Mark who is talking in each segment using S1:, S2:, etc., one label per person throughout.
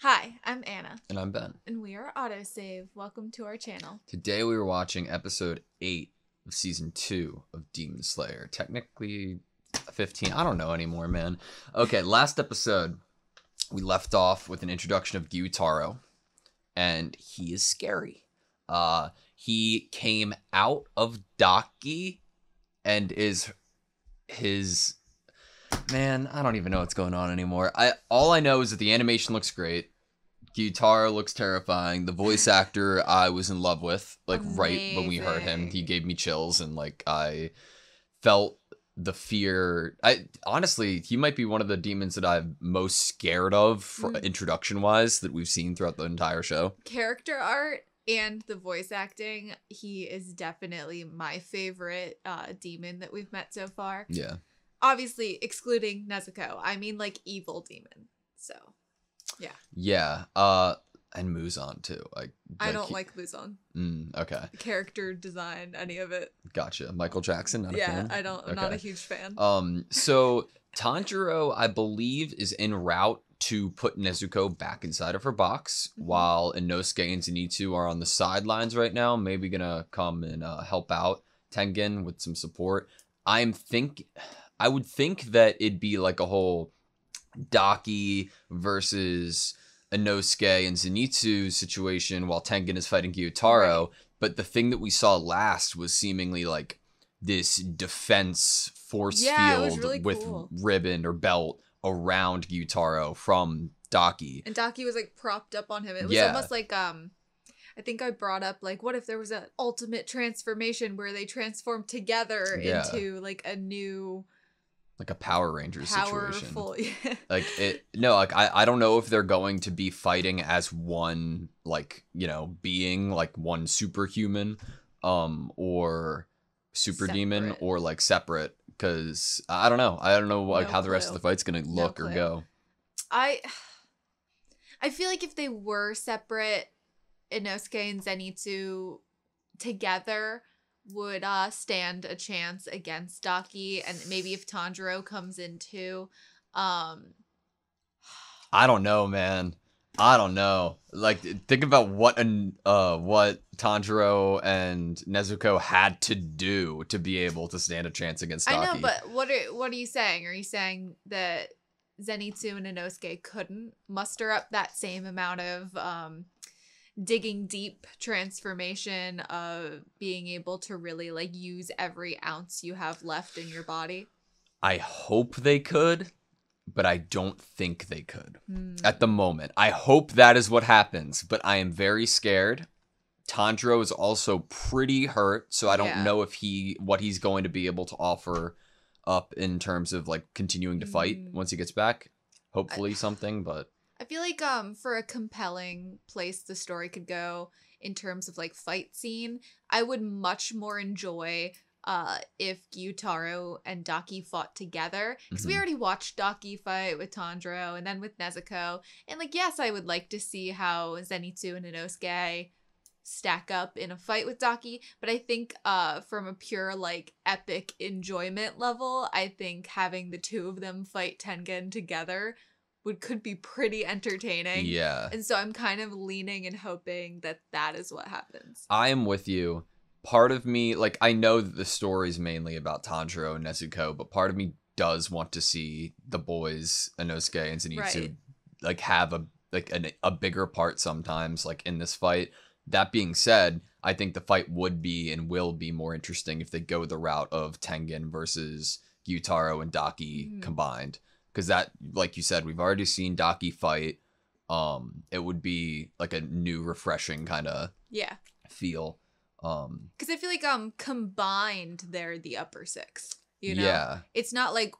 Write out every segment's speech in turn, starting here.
S1: Hi, I'm Anna.
S2: And I'm Ben.
S1: And we are AutoSave. Welcome to our channel.
S2: Today we were watching episode 8 of season 2 of Demon Slayer. Technically 15. I don't know anymore, man. Okay, last episode we left off with an introduction of Gyutaro. And he is scary. He came out of Daki and is his... Man, I don't even know what's going on anymore. All I know is that the animation looks great. Gyutaro looks terrifying. The voice actor I was in love with, like
S1: Amazing.
S2: Right when we heard him, he gave me chills and like I felt the fear. Honestly, he might be one of the demons that I'm most scared of introduction wise that we've seen throughout the entire show.
S1: Character art and the voice acting, he is definitely my favorite demon that we've met so far.
S2: Yeah.
S1: Obviously, excluding Nezuko. I mean, like, evil demon. So, yeah.
S2: Yeah. And Muzan, too.
S1: I don't like Muzan.
S2: Okay.
S1: The character design, any of it.
S2: Gotcha. Michael Jackson, not a fan?
S1: Yeah, I'm not a huge fan.
S2: So, Tanjiro, I believe, is en route to put Nezuko back inside of her box, while Inosuke and Zenitsu are on the sidelines right now, maybe gonna come and help out Tengen with some support. I would think that it'd be like a whole Daki versus Inosuke and Zenitsu situation while Tengen is fighting Gyutaro. Right. But the thing that we saw last was seemingly like this defense force field
S1: really
S2: with
S1: cool
S2: ribbon or belt around Gyutaro from Daki.
S1: And Daki was like propped up on him. It was almost like I think I brought up like, what if there was an ultimate transformation where they transformed together into like a new,
S2: like a Power Rangers situation.
S1: Yeah.
S2: Like I don't know if they're going to be fighting as one, like, you know, being like one superhuman, or super demon, or like separate. Because I don't know like how the rest of the fight's gonna look or go.
S1: I feel like if they were separate, Inosuke and Zenitsu together would stand a chance against Daki, and maybe if Tanjiro comes in too.
S2: I don't know, man. I don't know. Like, think about what Tanjiro and Nezuko had to do to be able to stand a chance against Daki.
S1: I know, but what are you saying? Are you saying that Zenitsu and Inosuke couldn't muster up that same amount of digging deep transformation of being able to really like use every ounce you have left in your body?
S2: I hope they could, but I don't think they could at the moment. I hope that is what happens, but I am very scared. Tanjiro is also pretty hurt, so I don't know if what he's going to be able to offer up in terms of like continuing to fight once he gets back. Hopefully something, but
S1: I feel like for a compelling place the story could go in terms of like fight scene, I would much more enjoy if Gyutaro and Daki fought together, because we already watched Daki fight with Tanjiro and then with Nezuko, and like, yes, I would like to see how Zenitsu and Inosuke stack up in a fight with Daki, but I think from a pure like epic enjoyment level, I think having the two of them fight Tengen together could be pretty entertaining.
S2: Yeah.
S1: And so I'm kind of leaning and hoping that is what happens.
S2: I am with you. Part of me, like, I know that the story is mainly about Tanjiro and Nezuko, but part of me does want to see the boys, Inosuke and Zenitsu, like, have a bigger part sometimes, like, in this fight. That being said, I think the fight would be and will be more interesting if they go the route of Tengen versus Gyutaro and Daki combined. Because that, like you said, we've already seen Daki fight. It would be like a new, refreshing kind of feel.
S1: Because I feel like combined they're the upper six. You know,
S2: yeah,
S1: it's not like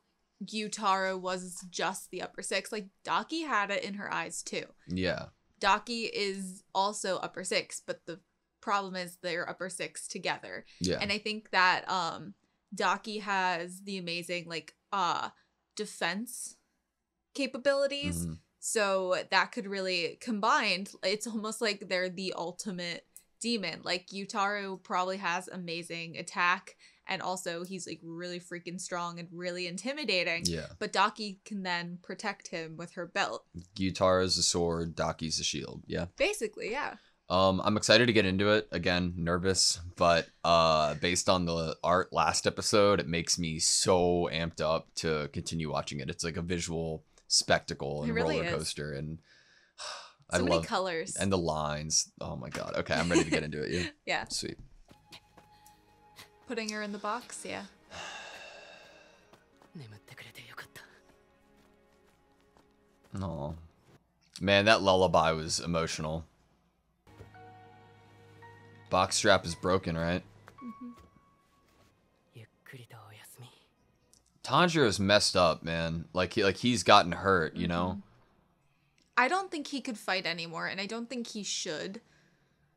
S1: Gyutaro was just the upper six. Like Daki had it in her eyes too.
S2: Yeah,
S1: Daki is also upper six, but the problem is they're upper six together.
S2: Yeah,
S1: and I think that Daki has the amazing like defense capabilities, so that could really combined, it's almost like they're the ultimate demon. Like Gyutaro probably has amazing attack and also he's like really freaking strong and really intimidating.
S2: Yeah.
S1: But Daki can then protect him with her belt.
S2: Gyutara's a sword, Daki's a shield. Yeah.
S1: Basically, yeah.
S2: I'm excited to get into it. Again, nervous, but based on the art last episode, it makes me so amped up to continue watching it. It's like a visual spectacle and
S1: It really
S2: roller
S1: is.
S2: coaster, and
S1: So many colors.
S2: and the lines. Oh my god. Okay, I'm ready to get into it. Yeah.
S1: Yeah.
S2: Sweet.
S1: Putting her in the box, yeah.
S2: Oh, man, that lullaby was emotional. Box strap is broken, right? Tanjiro's messed up, man. He's gotten hurt, you know?
S1: I don't think he could fight anymore, and I don't think he should.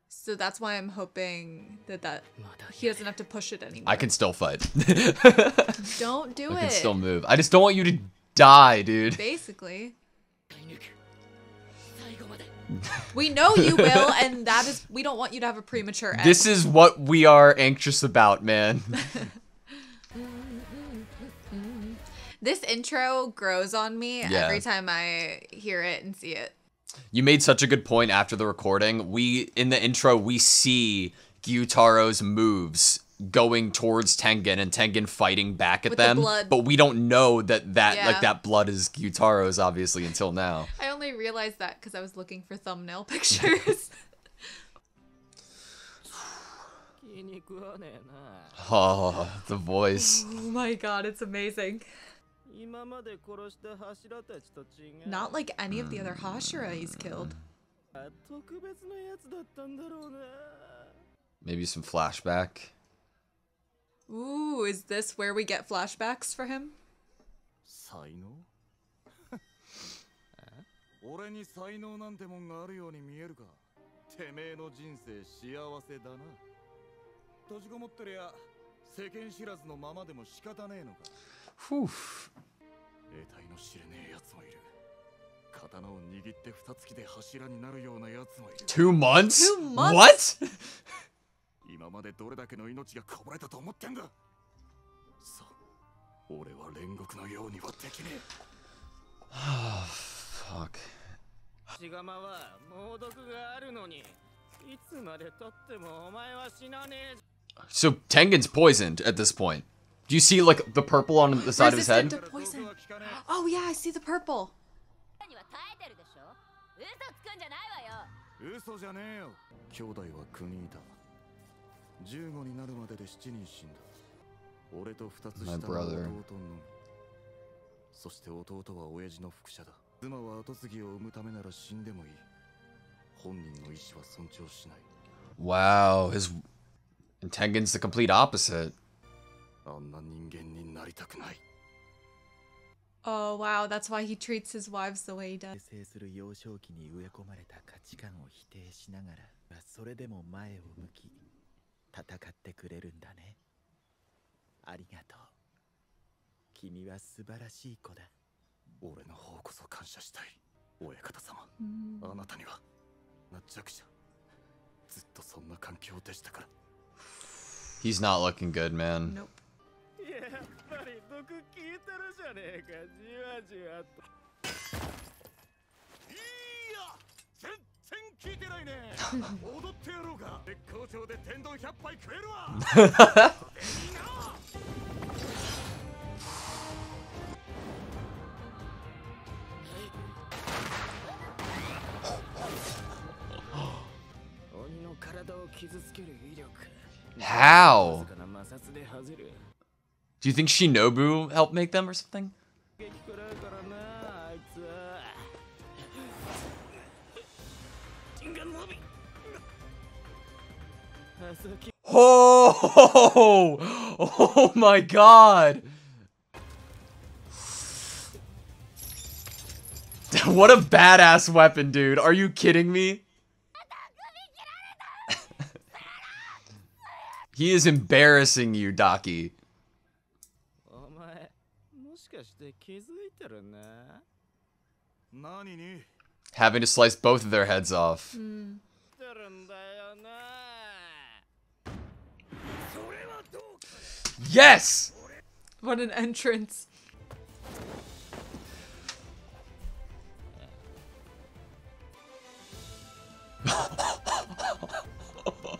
S1: So that's why I'm hoping that he doesn't have to push it anymore.
S2: I can still fight.
S1: Don't do it.
S2: I can still move. I just don't want you to die, dude.
S1: Basically. We know you will, and we don't want you to have a premature end.
S2: This is what we are anxious about, man.
S1: This intro grows on me
S2: Yeah.
S1: every time I hear it and see it.
S2: You made such a good point after the recording. In the intro, we see Gyutaro's moves going towards Tengen and Tengen fighting back at
S1: With the
S2: them.
S1: blood.
S2: But we don't know that
S1: Yeah.
S2: that blood is Gyutaro's, obviously, until now.
S1: I only realized that because I was looking for thumbnail pictures.
S2: Oh, the voice.
S1: Oh my god, it's amazing. Not like any of the other Hashira he's killed.
S2: Maybe some flashback.
S1: Ooh, is this where we get flashbacks for him?
S3: 俺に才能なんてもんがあるように見えるか。てめえの人生幸せだな。閉じこもってりゃ世間知らずのままでも仕方ねえのか。
S2: Whew.
S3: 得体の知れねえ奴もいる。刀を握って二月で柱になるような奴もいる。
S2: 2 months?
S1: 2 months?
S2: What?
S3: 今までどれだけの命がこぼれたと思ってんだ。そう、俺は煉獄のようにはできねえ。
S2: Fuck.
S4: 血釜は猛毒があるのに、いつまで経ってもお前は死なねえ。
S2: So Tengen's poisoned at this point. Do you see like the purple on the side of his
S1: Resistant
S2: head?
S1: to poison. Oh yeah, I see the purple.
S5: には耐えてるでしょ。嘘つくんじゃないわよ。
S3: 嘘じゃねえよ。兄弟は9人いた。15になるまでで7人死んだ。俺と2つ下の弟のみ。そして弟は親父の副者だ。妻は後継ぎを産むためなら死んでもいい。本人の意志は尊重しない。
S2: Wow, and Tengen's the complete opposite.
S3: あんな人間になりたくない。
S1: Oh wow, that's why he treats his wives the way he does.
S6: 生する幼少期に植え込まれた価値観を否定しながら、それでも前を向き、戦ってくれるんだね。ありがとう。君は素晴らしい子だ。
S3: 俺の方こそ感謝したい。親方様、あなたには弱者。ずっとそんな環境でしたから。
S2: He's not looking good, man.
S1: Nope.
S4: やっぱり毒効いてるじゃねえか、じわじわと。
S3: いや、全然聞いてないね。踊ってやろうか。絶好調で天丼100杯食えるわ。いいな。
S4: 鬼の体を傷つける威力。
S2: How?
S4: 摩擦で外る。
S2: Do you think Shinobu helped make them or something?
S4: 激食らうからな、あいつは。人が伸び。
S2: Oh! Oh my god! What a badass weapon, dude. Are you kidding me? He is embarrassing you, Daki.
S4: お前、もしかして気づいてるな。
S3: 何に？
S2: Having to slice both of their heads off.
S4: てるんだよな。それはどうか。
S2: Yes!
S1: What an entrance.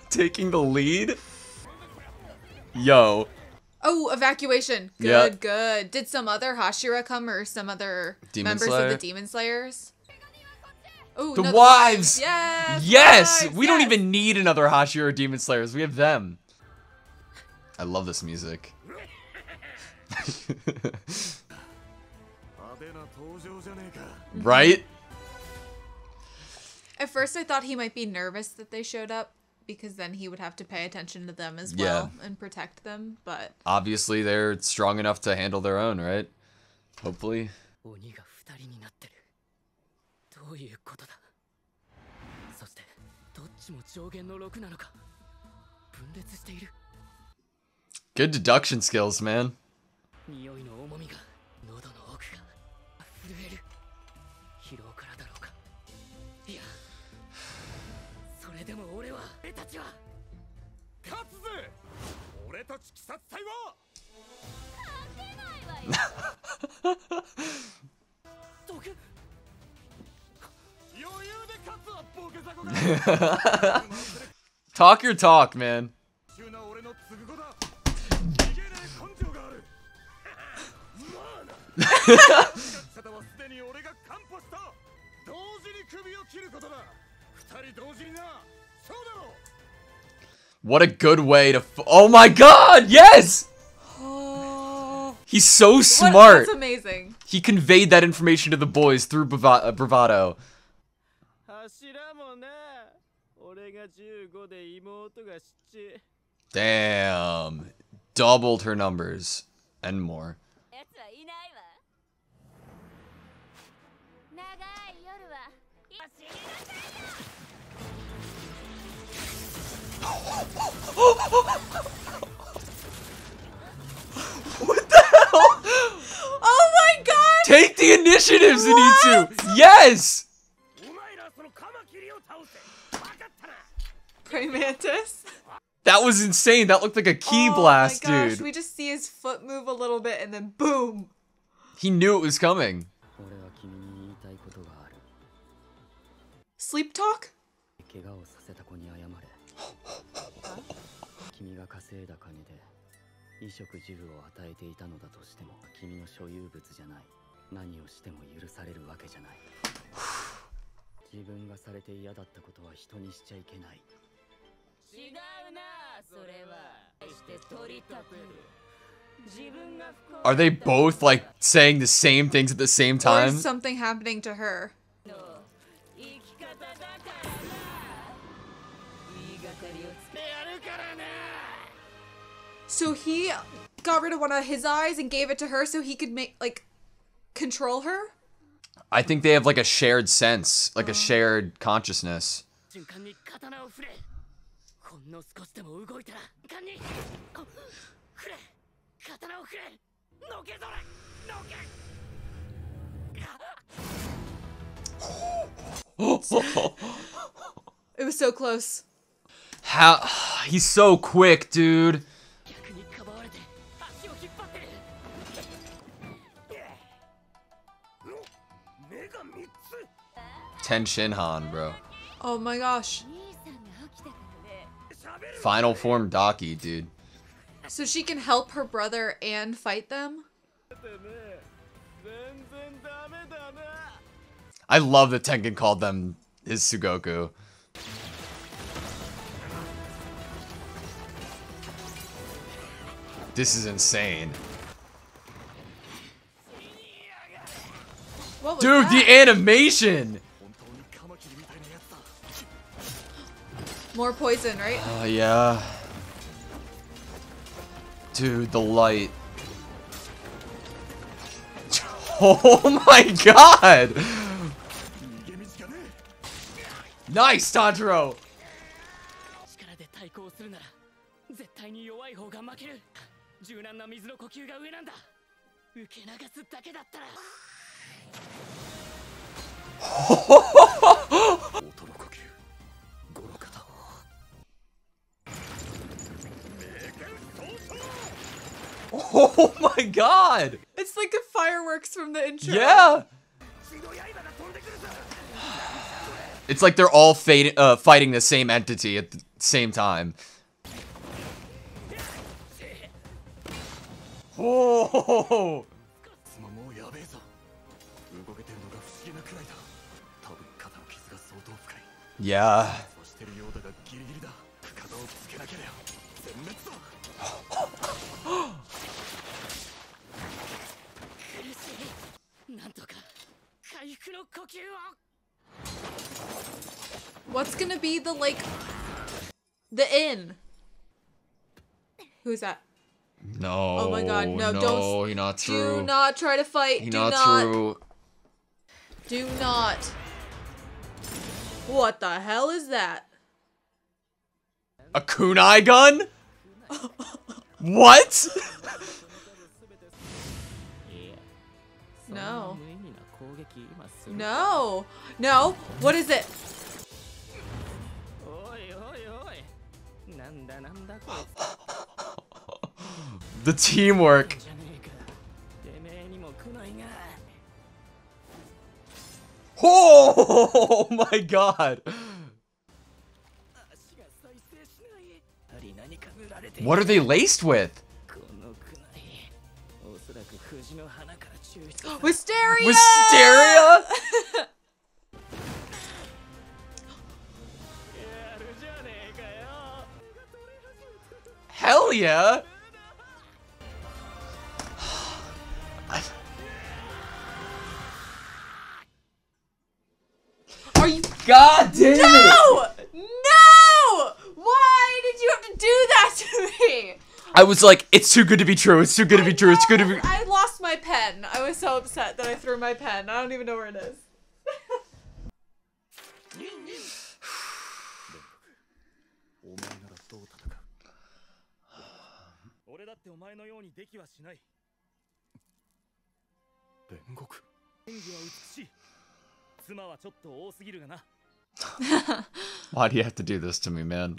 S2: Taking the lead? Yo.
S1: Oh, evacuation. Good, good. Did some other Hashira come or some other members of the Demon Slayers? Oh,
S2: the wives!
S1: Yes!
S2: Yes!
S1: Wives,
S2: We don't even need another Hashira Demon Slayers. We have them. I love this music. Right?
S1: At first I thought he might be nervous that they showed up, because then he would have to pay attention to them as well and protect them, but...
S2: Obviously they're strong enough to handle their own, right? Hopefully. Good deduction skills, man. Talk your talk, man. What a good way to oh my god, yes! He's so smart.
S1: That's amazing.
S2: He conveyed that information to the boys through bravado. Damn. Doubled her numbers. And more. What the hell?
S1: Oh my god!
S2: Take the initiative, Zenitsu! Yes!
S1: Mantis.
S2: That was insane. That looked like a ki blast,
S1: oh my gosh,
S2: dude.
S1: We just see his foot move a little bit and then boom.
S2: He knew it was coming.
S1: Sleep talk?
S2: Are they both like saying the same things at the same
S1: Or
S2: time?
S1: is something happening to her? So he got rid of one of his eyes and gave it to her so he could make, like, control her?
S2: I think they have like a shared sense, like a shared consciousness.
S1: It was so close.
S2: How? He's so quick, dude. Ten Shinhan, bro.
S1: Oh my gosh.
S2: Final form Daki, dude.
S1: So she can help her brother and fight them?
S2: I love that Tengen called them his Tsuguko. This is insane.
S1: What was
S2: Dude,
S1: that?
S2: the animation!
S1: More poison, right?
S2: Oh, yeah. Dude, the light. Oh my god! Nice, Tanjiro! Oh my god!
S1: It's like the fireworks from the intro.
S2: Yeah! It's like they're all fighting the same entity at the same time. Oh! Yeah.
S1: What's gonna be the, like, the inn? Who's that?
S2: No.
S1: Oh my god, no, don't.
S2: He not through.
S1: Do not try to fight.
S2: He
S1: Do
S2: not
S1: not.
S2: through.
S1: Do not. What the hell is that?
S2: A kunai gun? What?
S1: No. No. No. What is it?
S2: The teamwork. Oh my god. What are they laced with?
S1: Wisteria!
S2: Wisteria? Hell yeah!
S1: Are you?
S2: God damn it!
S1: No! No! Why did you have to do that to me?
S2: I was like, it's too good to be true. It's too good to be true. It's good to be.
S1: I lost my pen. I was so upset that I threw my pen. I don't even know where it is.
S2: Why do you have to do this to me, man?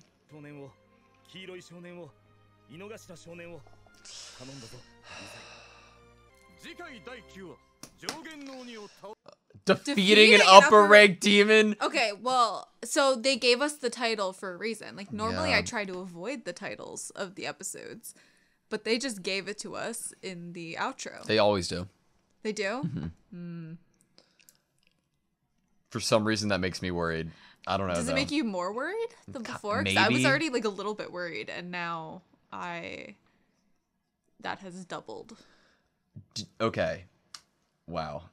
S2: Defeating an upper rank demon?
S1: Okay, well, so they gave us the title for a reason. Like, normally
S2: Yeah.
S1: I try to avoid the titles of the episodes, but they just gave it to us in the outro.
S2: They always do.
S1: They do?
S2: Mm-hmm. For some reason, that makes me worried. I don't know.
S1: Does it
S2: though.
S1: make you more worried than before? 'Cause I was already like a little bit worried, and now that has doubled.
S2: Okay. Wow.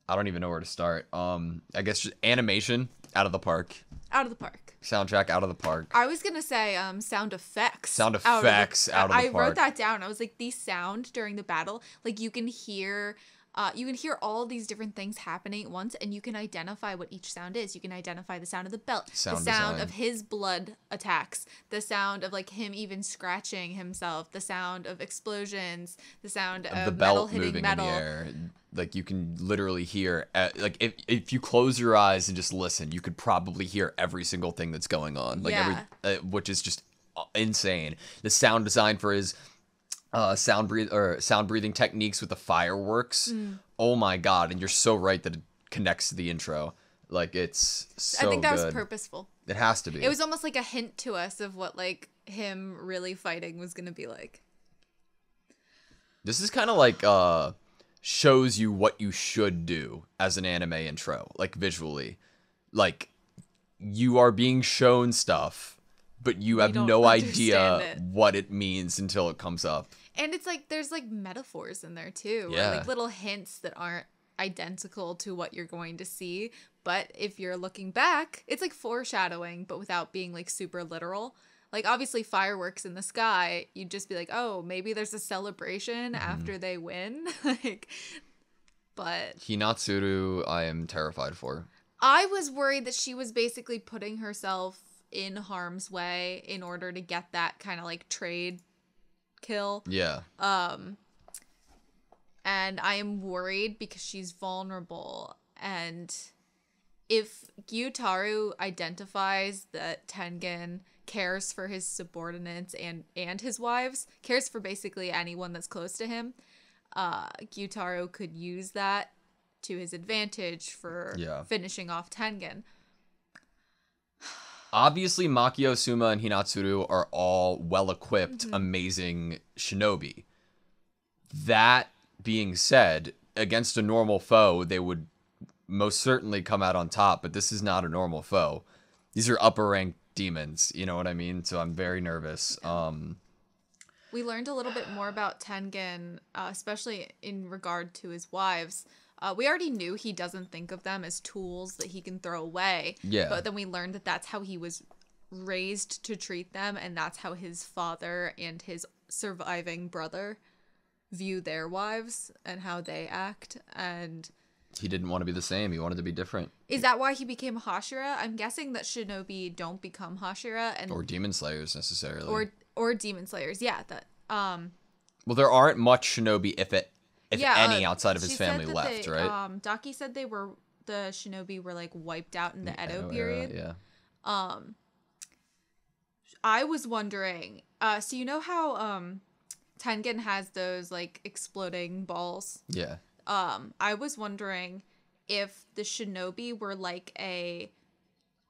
S2: I don't even know where to start. I guess just animation out of the park.
S1: Out of the park.
S2: Soundtrack out of the park.
S1: I was gonna say sound effects.
S2: Sound effects out of the
S1: I
S2: park.
S1: wrote that down. I was like, the sound during the battle, like you can hear all these different things happening at once, and you can identify what each sound is. You can identify the sound of the belt, the sound
S2: design.
S1: of his blood attacks, the sound of like him even scratching himself, the sound of explosions, the sound of
S2: the
S1: metal
S2: belt
S1: hitting
S2: moving
S1: metal.
S2: in the air. Like you can literally hear, like if you close your eyes and just listen, you could probably hear every single thing that's going on. Like which is just insane. The sound design for his sound breathing techniques with the fireworks. Oh my god! And you're so right that it connects to the intro. Like it's so.
S1: I think that
S2: good.
S1: was purposeful.
S2: It has to be.
S1: It was almost like a hint to us of what like him really fighting was gonna be like.
S2: This is kind of like shows you what you should do as an anime intro, like visually. Like you are being shown stuff, but you have no idea what it means until it comes up.
S1: And it's like there's like metaphors in there too, or like little hints that aren't identical to what you're going to see, but if you're looking back, it's like foreshadowing but without being like super literal. Like obviously fireworks in the sky, you'd just be like, oh, maybe there's a celebration after they win. Like, but
S2: Hinatsuru, I am terrified for.
S1: I was worried that she was basically putting herself in harm's way in order to get that kind of like trade kill.
S2: Yeah.
S1: And I am worried because she's vulnerable, and if Gyutaru identifies that Tengen cares for his subordinates and his wives, cares for basically anyone that's close to him. Gyutaro could use that to his advantage for finishing off Tengen.
S2: Obviously, Makio, Suma, and Hinatsuru are all well-equipped, amazing shinobi. That being said, against a normal foe, they would most certainly come out on top, but this is not a normal foe. These are upper-ranked demons, you know what I mean? So I'm very nervous.
S1: We learned a little bit more about Tengen, especially in regard to his wives. We already knew he doesn't think of them as tools that he can throw away.
S2: Yeah.
S1: But then we learned that that's how he was raised to treat them, and that's how his father and his surviving brother view their wives and how they act. And
S2: he didn't want to be the same. He wanted to be different.
S1: Is that why he became Hashira? I'm guessing that shinobi don't become Hashira, and
S2: or demon slayers necessarily.
S1: Or demon slayers. Yeah, that
S2: well, there aren't much shinobi if any outside of his family left,
S1: they,
S2: right?
S1: Daki said the shinobi were like wiped out in the Edo period.
S2: Yeah.
S1: I was wondering, so you know how Tengen has those like exploding balls?
S2: Yeah.
S1: I was wondering if the shinobi were like a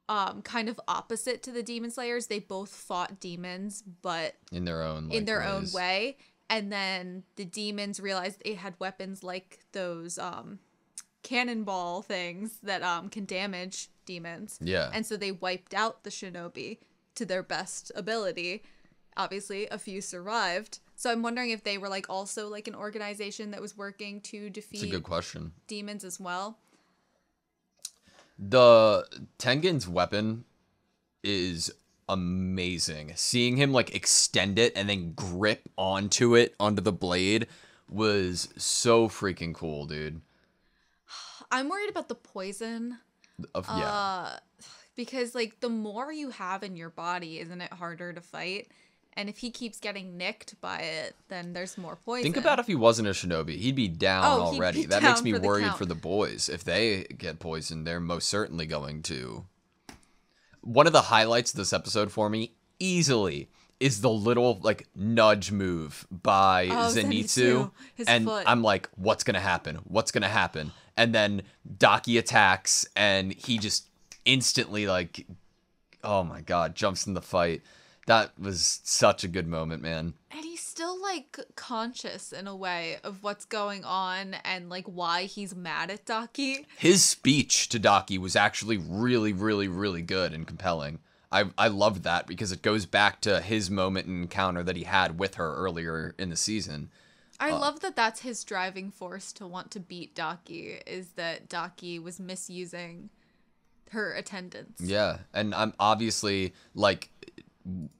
S1: kind of opposite to the demon slayers. They both fought demons, but in their own way. And then the demons realized they had weapons like those cannonball things that can damage demons.
S2: Yeah.
S1: And so they wiped out the shinobi to their best ability. Obviously, a few survived. So I'm wondering if they were like also like an organization that was working to defeat
S2: That's a good question.
S1: Demons as well.
S2: The Tengen's weapon is amazing. Seeing him like extend it and then grip onto the blade was so freaking cool, dude.
S1: I'm worried about the poison. Because like the more you have in your body, isn't it harder to fight? And if he keeps getting nicked by it, then there's more poison.
S2: Think about if he wasn't a shinobi. He'd be down already.
S1: He'd be
S2: that
S1: down
S2: makes me
S1: for the
S2: worried
S1: count.
S2: for the boys. If they get poisoned, they're most certainly going to. One of the highlights of this episode for me, easily, is the little like nudge move by Zenitsu.
S1: His
S2: and
S1: foot.
S2: I'm like, what's going to happen? What's going to happen? And then Daki attacks and he just instantly like, oh my God, jumps in the fight. That was such a good moment, man.
S1: And he's still like conscious in a way of what's going on and like why he's mad at Daki.
S2: His speech to Daki was actually really, really, really good and compelling. I loved that because it goes back to his moment and encounter that he had with her earlier in the season.
S1: I love that that's his driving force to want to beat Daki, is that Daki was misusing her attendance.
S2: Yeah, and I'm obviously like,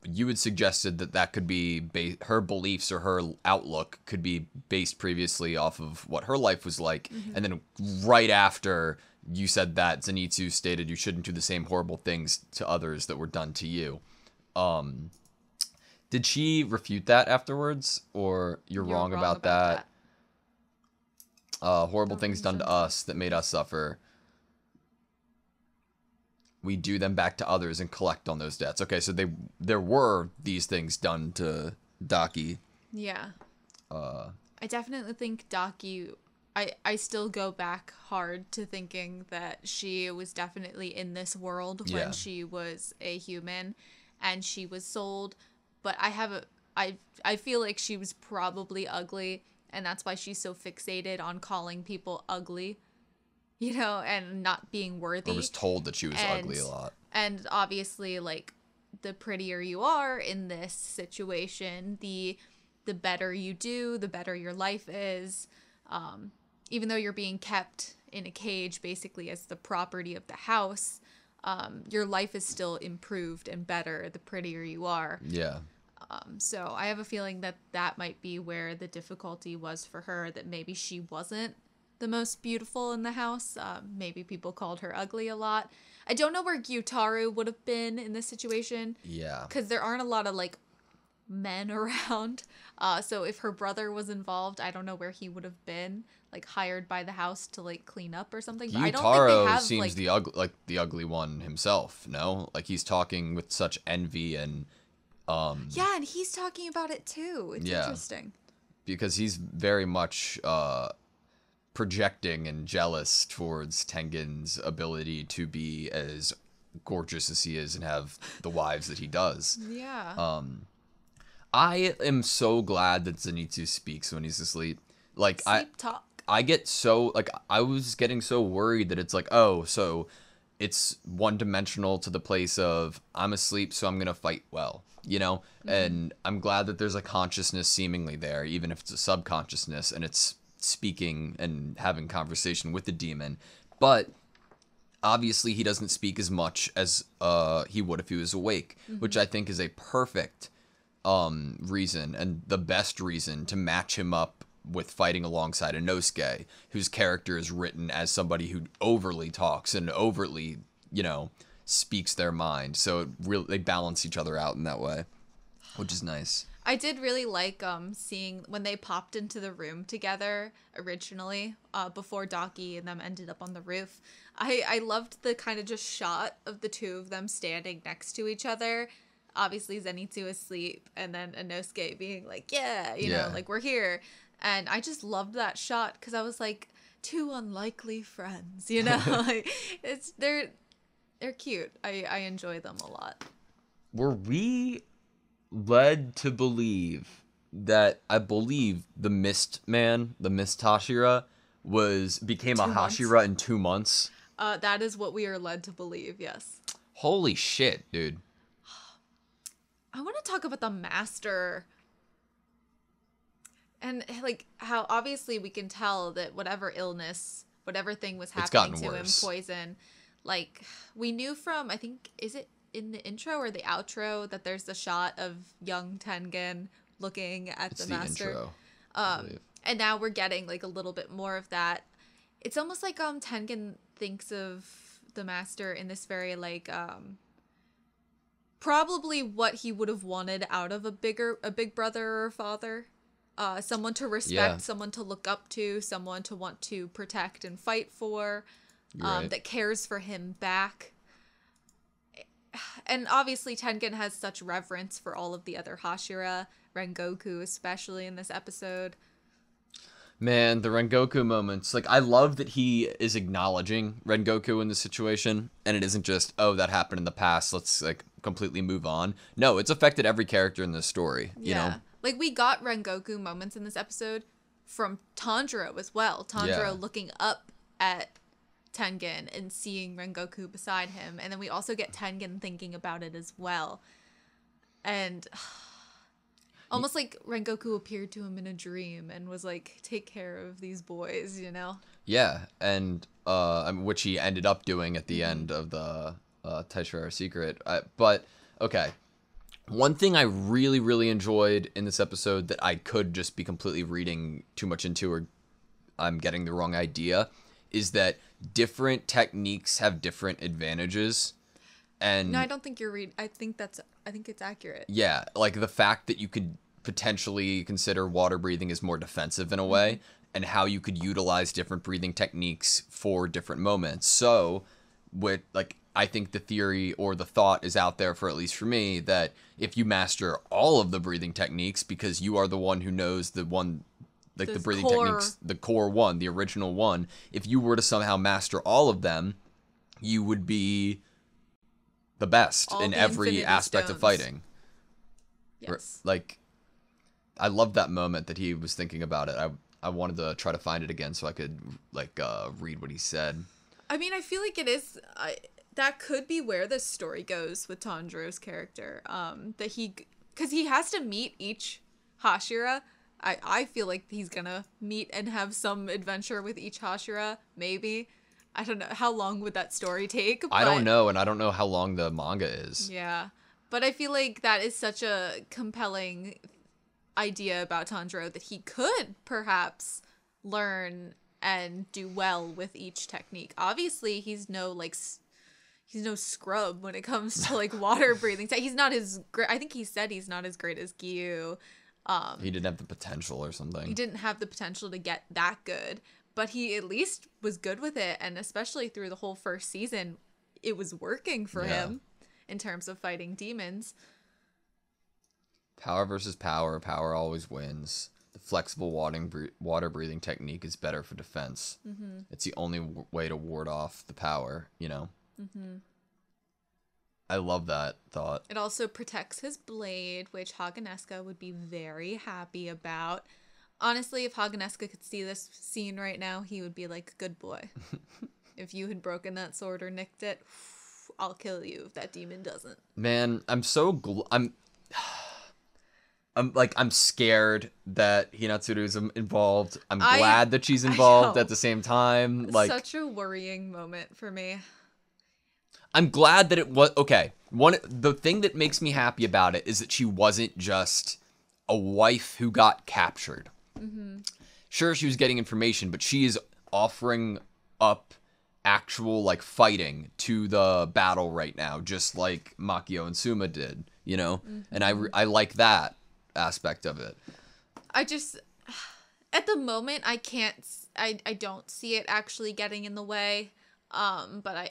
S2: you had suggested that could be her beliefs or her outlook could be based previously off of what her life was like. And then right after you said that, Zenitsu stated you shouldn't do the same horrible things to others that were done to you. Did she refute that afterwards? Or you're wrong about that? Horrible things done to us that made us suffer. We do them back to others and collect on those debts. Okay, so there were these things done to Daki.
S1: Yeah. I definitely think Daki, I still go back hard to thinking that she was definitely in this world when she was a human and she was sold. But I feel like she was probably ugly, and that's why she's so fixated on calling people ugly. You know, and not being worthy.
S2: I was told that she was ugly a lot.
S1: And obviously, like, the prettier you are in this situation, the better you do, the better your life is. Even though you're being kept in a cage, basically as the property of the house, your life is still improved and better the prettier you are.
S2: Yeah.
S1: So I have a feeling that might be where the difficulty was for her, that maybe she wasn't the most beautiful in the house. Maybe people called her ugly a lot. I don't know where Gyutaro would have been in this situation.
S2: Yeah.
S1: Because there aren't a lot of like men around. So if her brother was involved, I don't know where he would have been, like hired by the house to like clean up or something. But I don't think they
S2: Gyutaro
S1: have
S2: seems the ugly one himself, no? Like he's talking with such envy and
S1: yeah, and he's talking about it too. It's interesting.
S2: Because he's very much projecting and jealous towards Tengen's ability to be as gorgeous as he is and have the wives that he does.
S1: Yeah.
S2: I am so glad that Zenitsu speaks when he's asleep. Like
S1: Sleep talk.
S2: I get so like I was getting so worried that it's like, oh, so it's one-dimensional to the place of I'm asleep, so I'm gonna fight well, you know? And I'm glad that there's a consciousness seemingly there, even if it's a subconsciousness, and it's speaking and having conversation with the demon. But obviously he doesn't speak as much as he would if he was awake, which I think is a perfect reason and the best reason to match him up with fighting alongside Inosuke, whose character is written as somebody who overly talks and overtly, you know, speaks their mind. So it really, they balance each other out in that way, which is nice.
S1: I did really like seeing when they popped into the room together originally, before Daki and them ended up on the roof. I loved the kind of just shot of the two of them standing next to each other. Obviously Zenitsu asleep, and then Inosuke being like, yeah, you know, like, we're here. And I just loved that shot because I was like, two unlikely friends, you know? Like, they're cute. I enjoy them a lot.
S2: Were we led to believe that I believe the Mist Man, the Mist Hashira, became a Hashira in 2 months?
S1: That is what we are led to believe, yes.
S2: Holy shit, dude.
S1: I want to talk about the master. And like how obviously we can tell that whatever illness, whatever thing was happening to him, poison, like we knew from, I think, is it in the intro or the outro that there's the shot of young Tengen looking at the master.
S2: Intro,
S1: and now we're getting like a little bit more of that. It's almost like Tengen thinks of the master in this very like probably what he would have wanted out of a big brother or father. Someone to respect, someone to look up to, someone to want to protect and fight for, that cares for him back. And obviously Tengen has such reverence for all of the other Hashira, Rengoku especially in this episode.
S2: Man, the Rengoku moments. Like, I love that he is acknowledging Rengoku in the situation, and it isn't just, oh, that happened in the past, let's, like, completely move on. No, it's affected every character in this story, you know?
S1: Like, we got Rengoku moments in this episode from Tanjiro as well. Tanjiro looking up at Tengen and seeing Rengoku beside him. And then we also get Tengen thinking about it as well. And almost like Rengoku appeared to him in a dream and was like, take care of these boys, you know?
S2: Yeah, and which he ended up doing at the end of the Taishara Secret. But, okay. One thing I really, really enjoyed in this episode that I could just be completely reading too much into or I'm getting the wrong idea is that different techniques have different advantages. And
S1: no, I don't think you're I think it's accurate.
S2: Yeah, like the fact that you could potentially consider water breathing as more defensive in a way and how you could utilize different breathing techniques for different moments. So, with like I think the theory or the thought is out there for at least for me that if you master all of the breathing techniques because you are the one who knows the one, like the breathing techniques, the core one, the original one, if you were to somehow master all of them, you would be the best in every aspect of fighting.
S1: Yes.
S2: Like, I love that moment that he was thinking about it. I wanted to try to find it again so I could like read what he said.
S1: I mean, I feel like it is... that could be where this story goes with Tanjiro's character. That because he has to meet each Hashira. I feel like he's gonna meet and have some adventure with each Hashira, maybe. I don't know. How long would that story take?
S2: I don't know, and I don't know how long the manga is.
S1: Yeah. But I feel like that is such a compelling idea about Tanjiro that he could perhaps learn and do well with each technique. Obviously, he's no, like... he's no scrub when it comes to like water breathing. He's not as great. I think he said he's not as great as Gyu.
S2: He didn't have the potential or something.
S1: He didn't have the potential to get that good, but he at least was good with it, and especially through the whole first season, it was working for him in terms of fighting demons.
S2: Power versus power. Power always wins. The flexible water breathing technique is better for defense. Mm-hmm. It's the only way to ward off the power, you know? Mm-hmm. I love that thought.
S1: It also protects his blade, which Haganeska would be very happy about. Honestly, if Haganeska could see this scene right now, he would be like, good boy. If you had broken that sword or nicked it, I'll kill you if that demon doesn't.
S2: Man, I'm so... I'm scared that Hinatsuru's involved. I'm glad that she's involved at the same time. Like,
S1: such a worrying moment for me.
S2: I'm glad that it was okay. The thing that makes me happy about it is that she wasn't just a wife who got captured. Mm-hmm. Sure, she was getting information, but she is offering up actual like fighting to the battle right now, just like Makio and Suma did. You know, and I like that aspect of it.
S1: I just at the moment I don't see it actually getting in the way. But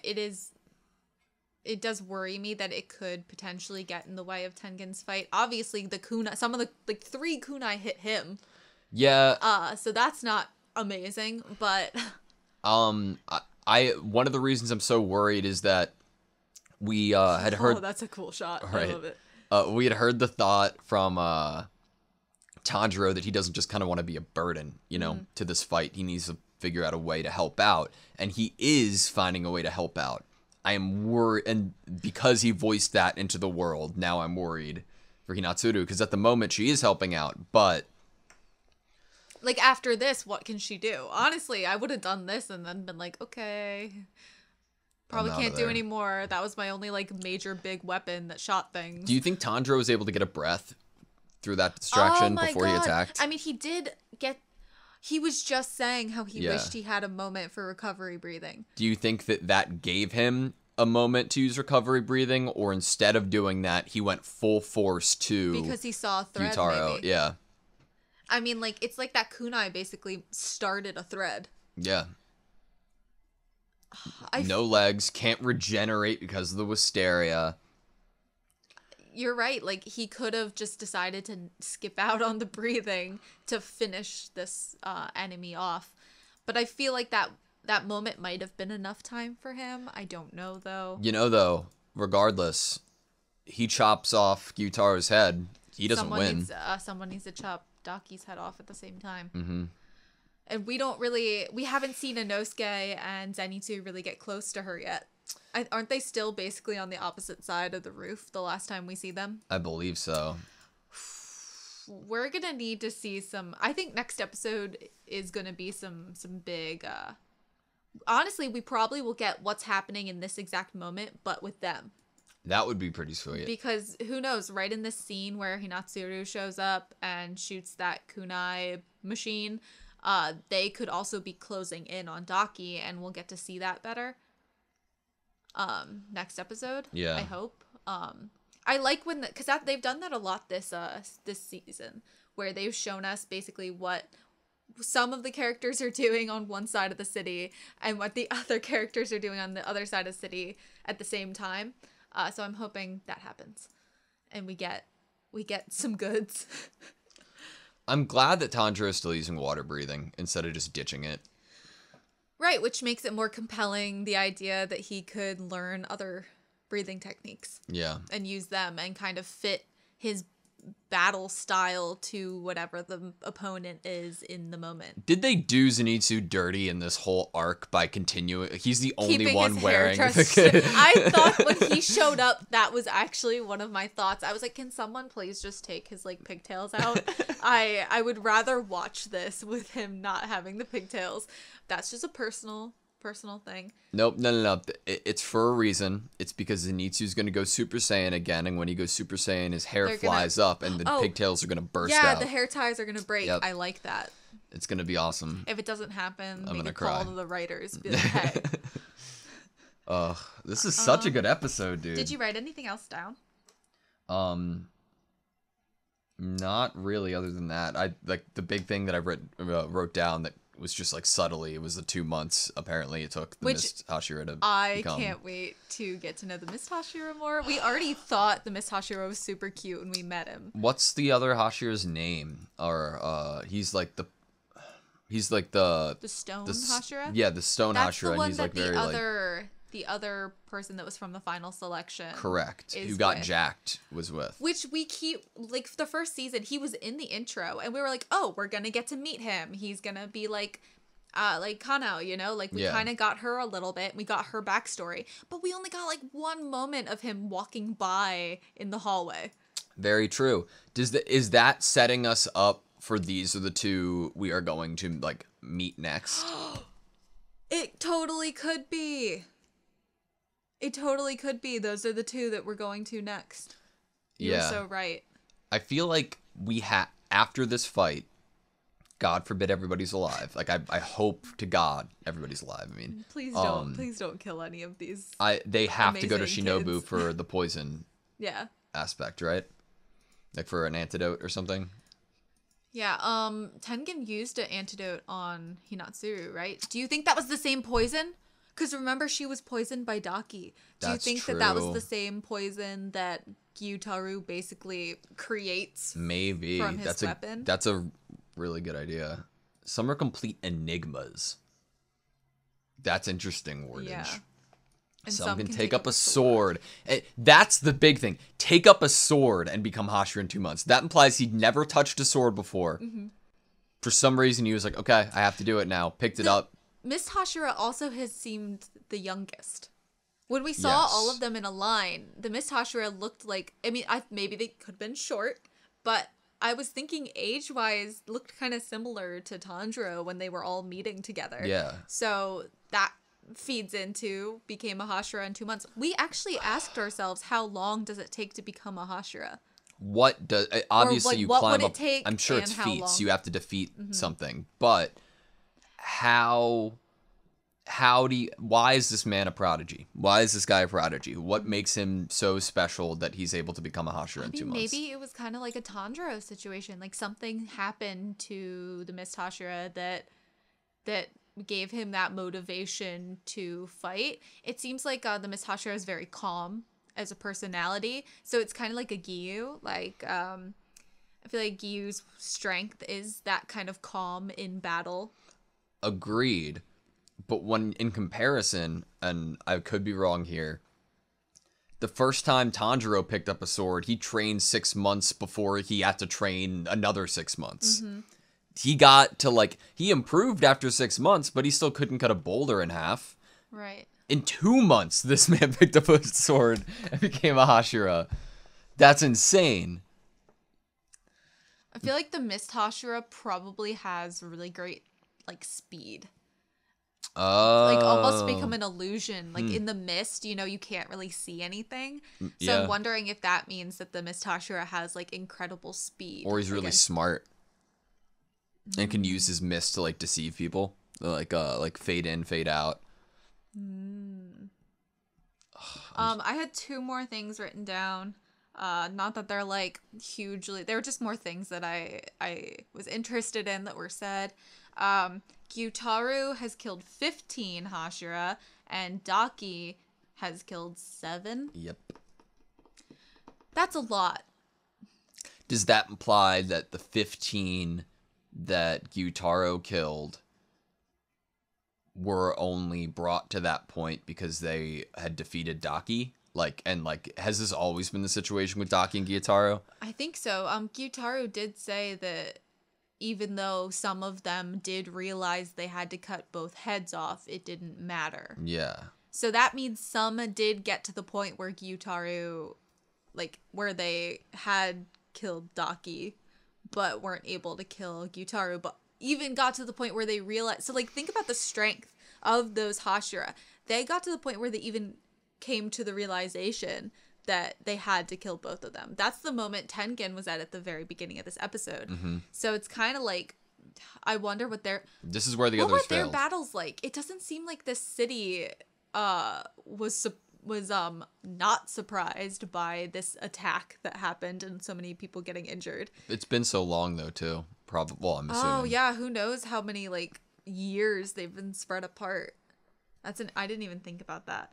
S1: it does worry me that it could potentially get in the way of Tengen's fight. Obviously, some of the like 3 kunai hit him.
S2: Yeah.
S1: So that's not amazing, but
S2: I one of the reasons I'm so worried is that we had heard.
S1: Oh, that's a cool shot.
S2: Right.
S1: I love it.
S2: We had heard the thought from Tanjiro that he doesn't just kind of want to be a burden, you know, to this fight. He needs to figure out a way to help out, and he is finding a way to help out. I am worried, and because he voiced that into the world, now I'm worried for Hinatsuru, because at the moment she is helping out, but...
S1: Like, after this, what can she do? Honestly, I would have done this and then been like, okay, probably can't do any more. That was my only, like, major big weapon that shot things.
S2: Do you think Tanjiro was able to get a breath through that distraction before he attacked?
S1: I mean, he did get... He was just saying how he wished he had a moment for recovery breathing.
S2: Do you think that gave him a moment to use recovery breathing, or instead of doing that, he went full force to...
S1: Because he saw a thread,
S2: Gyutaro?
S1: maybe.
S2: Yeah.
S1: I mean, like, it's like that kunai basically started a thread.
S2: Yeah. No legs, can't regenerate because of the wisteria.
S1: You're right. Like, he could have just decided to skip out on the breathing to finish this enemy off. But I feel like that moment might have been enough time for him. I don't know, though.
S2: You know, though, regardless, he chops off Gyutaro's head. He doesn't win.
S1: Someone needs to chop Daki's head off at the same time.
S2: Mm-hmm.
S1: And we haven't seen Inosuke and Zenitsu really get close to her yet. Aren't they still basically on the opposite side of the roof the last time we see them?
S2: I believe so.
S1: We're going to need to see I think next episode is going to be some big, honestly, we probably will get what's happening in this exact moment, but with them.
S2: That would be pretty sweet.
S1: Because who knows, right in this scene where Hinatsuru shows up and shoots that kunai machine, they could also be closing in on Daki, and we'll get to see that better. Next episode.
S2: Yeah.
S1: I hope. I like because they've done that a lot this season, where they've shown us basically what some of the characters are doing on one side of the city and what the other characters are doing on the other side of the city at the same time. So I'm hoping that happens, and we get some goods.
S2: I'm glad that Tanjiro is still using water breathing instead of just ditching it.
S1: Right, which makes it more compelling, the idea that he could learn other breathing techniques.
S2: Yeah.
S1: And use them and kind of fit his battle style to whatever the opponent is in the moment.
S2: Did they do Zenitsu dirty in this whole arc by continuing? He's the only
S1: Keeping
S2: one
S1: his
S2: wearing
S1: hair I thought when he showed up, that was actually one of my thoughts. I was like, can someone please just take his like pigtails out? I would rather watch this with him not having the pigtails. That's just a personal thing.
S2: Nope, no. It's for a reason. It's because Zenitsu's going to go Super Saiyan again, and when he goes Super Saiyan, his hair flies up, and the pigtails are going to burst out.
S1: Yeah, the hair ties are going to break. Yep. I like that.
S2: It's going to be awesome.
S1: If it doesn't happen,
S2: I'm
S1: make
S2: gonna
S1: a call
S2: cry.
S1: to the writers. Be like, hey.
S2: Ugh, this is such a good episode, dude.
S1: Did you write anything else down?
S2: Not really. Other than that, I like the big thing that I wrote down that was just like subtly. It was the 2 months apparently it took the Mist Hashira to become.
S1: Can't wait to get to know the Mist Hashira more. We already thought the Mist Hashira was super cute when we met him.
S2: What's the other Hashira's name? Or he's like the
S1: stone Hashira.
S2: Yeah, the stone
S1: That's
S2: Hashira.
S1: the one
S2: and he's
S1: that
S2: like very
S1: the other person that was from the final selection.
S2: Correct. Who got jacked was with.
S1: Which we keep, like, the first season, he was in the intro, and we were like, oh, we're gonna get to meet him. He's gonna be like Kanao, you know? Like, we kind of got her a little bit. We got her backstory. But we only got, like, one moment of him walking by in the hallway.
S2: Very true. Is that setting us up for these are the two we are going to, like, meet next?
S1: It totally could be. It totally could be. Those are the two that we're going to next. You're so right.
S2: I feel like after this fight, God forbid everybody's alive. Like I hope to God everybody's alive. I mean,
S1: please don't kill any of these.
S2: They have to go to Shinobu
S1: kids.
S2: for the poison.
S1: Yeah.
S2: Aspect, right? Like for an antidote or something.
S1: Yeah, Tengen used an antidote on Hinatsuru, right? Do you think that was the same poison? Because remember, she was poisoned by Daki. Do you think that was the same poison that Gyutaru basically creates
S2: Maybe.
S1: From his weapon?
S2: That's a really good idea. Some are complete enigmas. That's interesting wordage. Yeah.
S1: And
S2: some can take up a sword. That's the big thing. Take up a sword and become Hashira in 2 months. That implies he'd never touched a sword before. Mm-hmm. For some reason, he was like, okay, I have to do it now. Picked it up.
S1: Mist Hashira also has seemed the youngest. When we saw all of them in a line, the Mist Hashira looked like, I mean, maybe they could have been short, but I was thinking age-wise looked kind of similar to Tanjiro when they were all meeting together.
S2: Yeah.
S1: So that feeds into became a Hashira in 2 months. We actually asked ourselves, how long does it take to become a Hashira?
S2: What does obviously you climb up? I'm sure it's feats. You have to defeat something, but why is this man a prodigy? Why is this guy a prodigy? What makes him so special that he's able to become a Hashira in 2 months?
S1: Maybe it was kind of like a Tanjiro situation. Like something happened to the Mist Hashira that gave him that motivation to fight. It seems like the Mist Hashira is very calm as a personality. So it's kind of like a Giyu. Like, I feel like Giyu's strength is that kind of calm in battle.
S2: Agreed. But when in comparison, and I could be wrong here, the first time Tanjiro picked up a sword, he trained 6 months before he had to train another 6 months. Mm-hmm. He got to, he improved after 6 months, but he still couldn't cut a boulder in half.
S1: Right.
S2: In 2 months, this man picked up a sword and became a Hashira. That's insane.
S1: I feel like the Mist Hashira probably has really great, speed. Almost become an illusion. In the mist, you can't really see anything. So I'm wondering if that means that the Mist Hashira has, incredible speed.
S2: Or he's really smart. And can use his mist to, deceive people. Fade in, fade out.
S1: I had 2 more things written down. Not that they're, hugely... They were just more things that I was interested in that were said. Gyutaru has killed 15 Hashira, and Daki has killed 7.
S2: Yep.
S1: That's a lot.
S2: Does that imply that the 15 that Gyutaro killed were only brought to that point because they had defeated Daki? Has this always been the situation with Daki and Gyutaro?
S1: I think so. Gyutaro did say that even though some of them did realize they had to cut both heads off, it didn't matter.
S2: Yeah.
S1: So that means some did get to the point where Gyutaru, where they had killed Daki, but weren't able to kill Gyutaru, but even got to the point where they realized... So, think about the strength of those Hashira. They got to the point where they even came to the realization that they had to kill both of them. That's the moment Tengen was at the very beginning of this episode. Mm-hmm. So it's kind of I wonder what
S2: This is where the others failed.
S1: What were their battles like? It doesn't seem like this city was not surprised by this attack that happened and so many people getting injured.
S2: It's been so long though too. Probably. Well, I'm assuming.
S1: Oh yeah, who knows how many like years they've been spread apart. I didn't even think about that.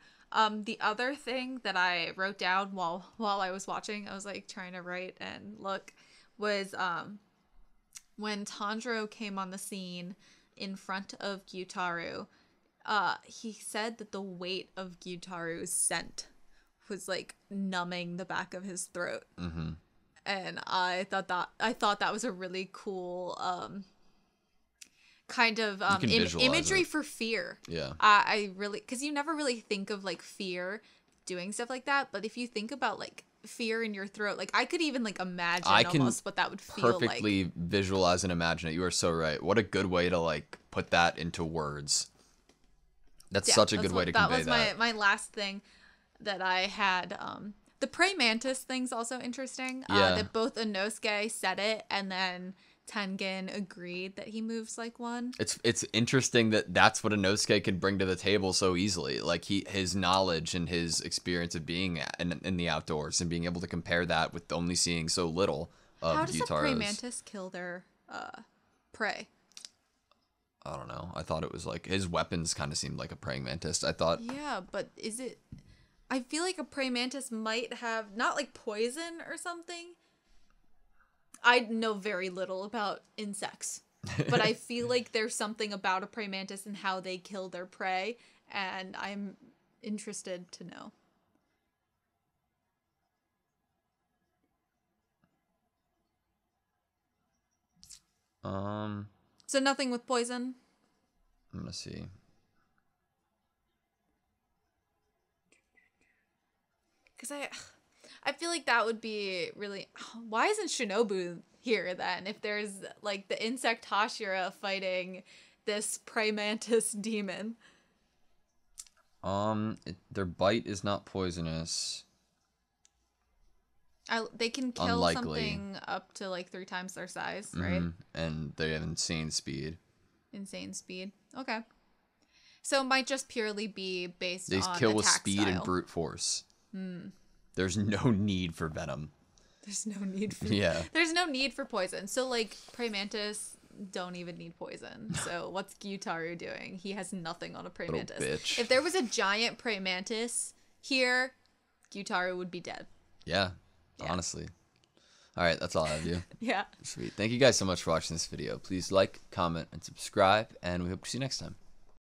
S1: The other thing that I wrote down while I was watching, I was like trying to write and look, was when Tanjiro came on the scene in front of Gyutaru, he said that the weight of Gyutaru's scent was like numbing the back of his throat.
S2: Mm-hmm.
S1: And I thought that was a really cool kind of imagery for fear.
S2: Yeah.
S1: I really, because you never really think of like fear doing stuff like that, but if you think about like fear in your throat, like I could even like imagine almost what that would feel like.
S2: Perfectly visualize and imagine it. You are so right. What a good way to like put that into words. That's such a good way to convey that.
S1: That was my last thing that I had. The praying mantis thing's also interesting. That both Inosuke said it and then Tengen agreed that he moves like one.
S2: It's interesting that that's what Inosuke can bring to the table so easily. Like his knowledge and his experience of being in the outdoors and being able to compare that with only seeing so little of Gyutaro's.
S1: How does a praying mantis kill their prey?
S2: I don't know. I thought it was like his weapons kind of seemed like a praying mantis. I thought.
S1: Yeah, but is it? I feel like a praying mantis might have not like poison or something. I know very little about insects, but I feel like there's something about a praying mantis and how they kill their prey, and I'm interested to know. So nothing with poison?
S2: I'm gonna see.
S1: Because I feel like that would be really... Why isn't Shinobu here then? If there's like the insect Hashira fighting this praying mantis demon.
S2: Their bite is not poisonous.
S1: They can kill
S2: Unlikely.
S1: Something up to like 3 times their size, right?
S2: And they have insane speed.
S1: Insane speed. Okay. So it might just purely be based on
S2: kill with
S1: attack
S2: speed
S1: style.
S2: and brute force. There's no need for venom.
S1: There's no need for There's no need for poison. So like praying mantis don't even need poison. So what's Gyutaru doing? He has nothing on a praying mantis.
S2: Bitch.
S1: If there was a giant praying mantis here, Gyutaru would be dead.
S2: Yeah. Honestly. All right, that's all I have you.
S1: Yeah.
S2: Sweet. Thank you guys so much for watching this video. Please like, comment, and subscribe, and we hope to see you next time.